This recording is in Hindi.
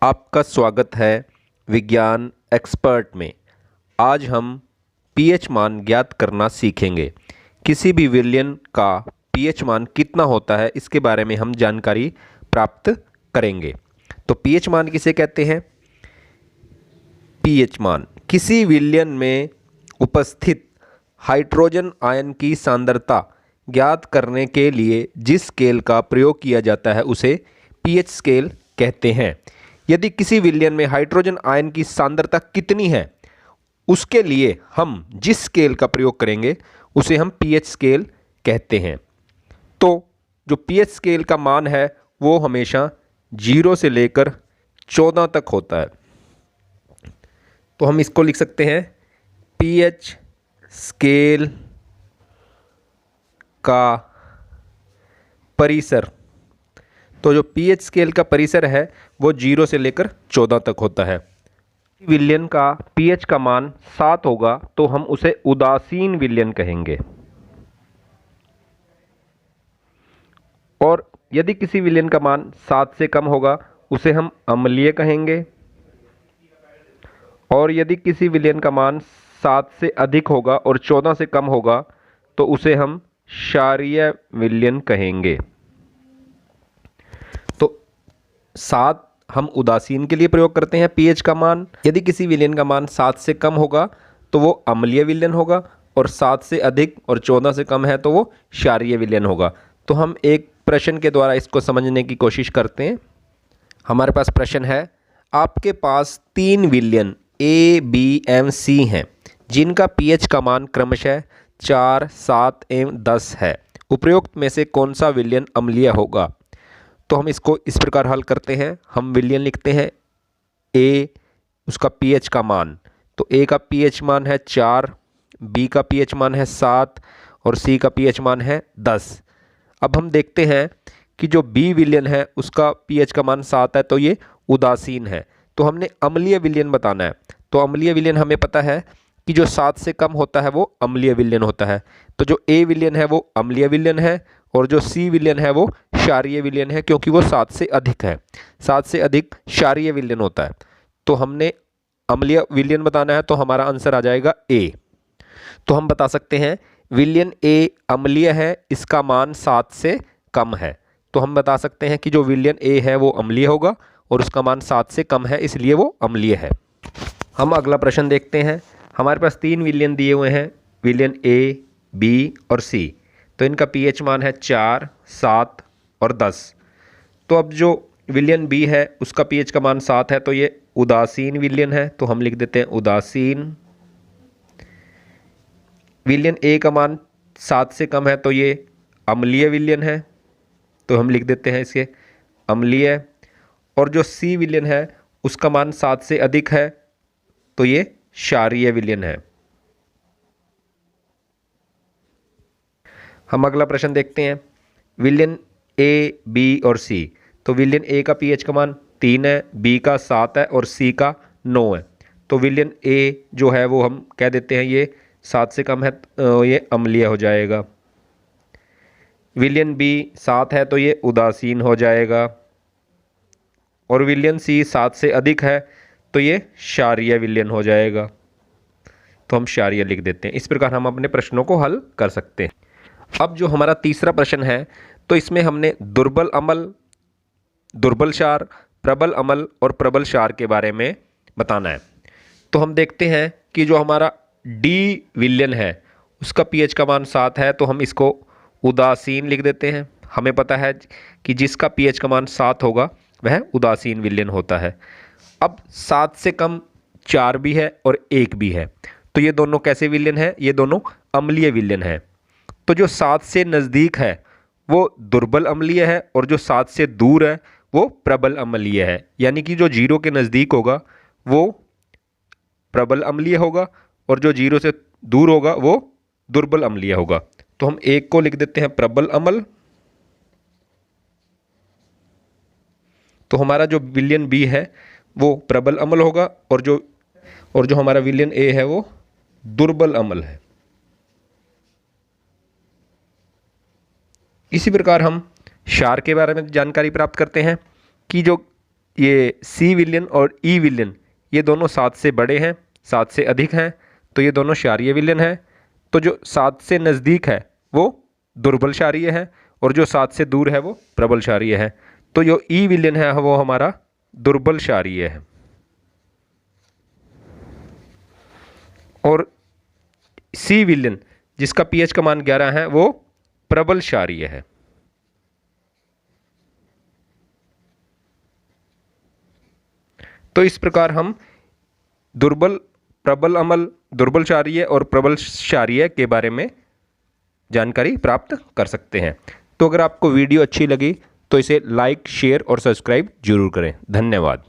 आपका स्वागत है विज्ञान एक्सपर्ट में। आज हम पीएच मान ज्ञात करना सीखेंगे। किसी भी विलयन का पीएच मान कितना होता है इसके बारे में हम जानकारी प्राप्त करेंगे। तो पीएच मान किसे कहते हैं? पीएच मान किसी विलयन में उपस्थित हाइड्रोजन आयन की सांद्रता ज्ञात करने के लिए जिस स्केल का प्रयोग किया जाता है उसे पीएच स्केल कहते हैं। यदि किसी विलयन में हाइड्रोजन आयन की सांद्रता कितनी है उसके लिए हम जिस स्केल का प्रयोग करेंगे उसे हम पीएच स्केल कहते हैं। तो जो पीएच स्केल का मान है वो हमेशा 0 से लेकर 14 तक होता है। तो हम इसको लिख सकते हैं पीएच स्केल का परिसर। तो जो पीएच स्केल का परिसर है वो 0 से लेकर 14 तक होता है। विलयन का पीएच का मान 7 होगा तो हम उसे उदासीन विलयन कहेंगे, और यदि किसी विलयन का मान 7 से कम होगा उसे हम अम्लीय कहेंगे, और यदि किसी विलयन का मान 7 से अधिक होगा और 14 से कम होगा तो उसे हम क्षारीय विलयन कहेंगे। तो 7 हम उदासीन के लिए प्रयोग करते हैं पीएच का मान। यदि किसी विलयन का मान 7 से कम होगा तो वो अम्लीय विलयन होगा, और 7 से अधिक और 14 से कम है तो वो क्षारीय विलयन होगा। तो हम एक प्रश्न के द्वारा इसको समझने की कोशिश करते हैं। हमारे पास प्रश्न है, आपके पास 3 विलयन ए, बी एवं सी हैं जिनका पीएच का मान क्रमशः 4, 7 एवं 10 है। उपरोक्त में से कौन सा विलयन अम्लीय होगा? तो हम इसको इस प्रकार हल करते हैं। हम विलयन लिखते हैं ए, उसका पीएच का मान, तो ए का पीएच मान है 4, बी का पीएच मान है 7 और सी का पीएच मान है 10। अब हम देखते हैं कि जो बी विलयन है उसका पीएच का मान 7 है तो ये उदासीन है। तो हमने अम्लीय विलयन बताना है। तो अम्लीय विलयन हमें पता है कि जो 7 से कम होता है वो अम्लीय विलयन होता है। तो जो ए विलयन है वो अम्लीय विलयन है, और जो सी विलयन है वो क्षारीय विलयन है, क्योंकि वो 7 से अधिक है। 7 से अधिक क्षारीय विलयन होता है। तो हमने अम्लीय विलयन बताना है तो हमारा आंसर आ जाएगा ए। तो हम बता सकते हैं विलयन ए अम्लीय है, इसका मान 7 से कम है। तो हम बता सकते हैं कि जो विलयन ए है वो अम्लीय होगा और उसका मान 7 से कम है, इसलिए वो अम्लीय है। हम अगला प्रश्न देखते हैं। हमारे पास 3 विलयन दिए हुए हैं, विलयन ए, बी और सी। तो इनका पीएच मान है 4, 7 और 10। तो अब जो विलयन बी है उसका पीएच का मान 7 है तो ये उदासीन विलयन है, तो हम लिख देते हैं उदासीन। विलयन ए का मान 7 से कम है तो ये अम्लीय विलयन है, तो हम लिख देते हैं इसे अम्लीय। और जो सी विलयन है उसका मान 7 से अधिक है तो ये क्षारीय विलयन है। हम अगला प्रश्न देखते हैं। विलयन ए, बी और सी। तो विलयन ए का पीएच का मान 3 है, बी का 7 है और सी का 9 है। तो विलयन ए जो है वो हम कह देते हैं ये 7 से कम है तो ये अम्लीय हो जाएगा। विलयन बी 7 है तो ये उदासीन हो जाएगा, और विलयन सी 7 से अधिक है तो ये क्षारीय विलयन हो जाएगा। तो हम क्षारीय लिख देते हैं। इस प्रकार हम अपने प्रश्नों को हल कर सकते हैं। अब जो हमारा तीसरा प्रश्न है तो इसमें हमने दुर्बल अम्ल, दुर्बल क्षार, प्रबल अम्ल और प्रबल क्षार के बारे में बताना है। तो हम देखते हैं कि जो हमारा डी विलयन है उसका पीएच का मान 7 है तो हम इसको उदासीन लिख देते हैं। हमें पता है कि जिसका पीएच का मान 7 होगा वह उदासीन विलयन होता है। अब 7 से कम 4 भी है और 1 भी है, तो ये दोनों कैसे विलयन है? ये दोनों अम्लीय विलयन है। तो जो 7 से नज़दीक है वो दुर्बल अम्लीय है, और जो 7 से दूर है वो प्रबल अम्लीय है। यानी कि जो 0 के नज़दीक होगा वो प्रबल अम्लीय होगा, और जो 0 से दूर होगा वो दुर्बल अम्लीय होगा। तो हम एक को लिख देते हैं प्रबल अम्ल। तो हमारा जो विलयन बी है वो प्रबल अम्ल होगा, और जो हमारा विलयन ए है वो दुर्बल अम्ल है। इसी प्रकार हम क्षार के बारे में जानकारी प्राप्त करते हैं कि जो ये सी विलयन और ई विलयन ये दोनों 7 से बड़े हैं, 7 से अधिक हैं, तो ये दोनों क्षारीय विलयन हैं। तो जो 7 से नज़दीक है वो दुर्बल क्षारीय है और जो 7 से दूर है वो प्रबल क्षारीय है। तो जो ई विलयन है वो हमारा दुर्बल क्षारीय है और सी विलयन जिसका पीएच का मान 11 है वो प्रबल क्षारीय है। तो इस प्रकार हम दुर्बल, प्रबल अम्ल, दुर्बल क्षारीय और प्रबल क्षारीय के बारे में जानकारी प्राप्त कर सकते हैं। तो अगर आपको वीडियो अच्छी लगी तो इसे लाइक, शेयर और सब्सक्राइब जरूर करें। धन्यवाद।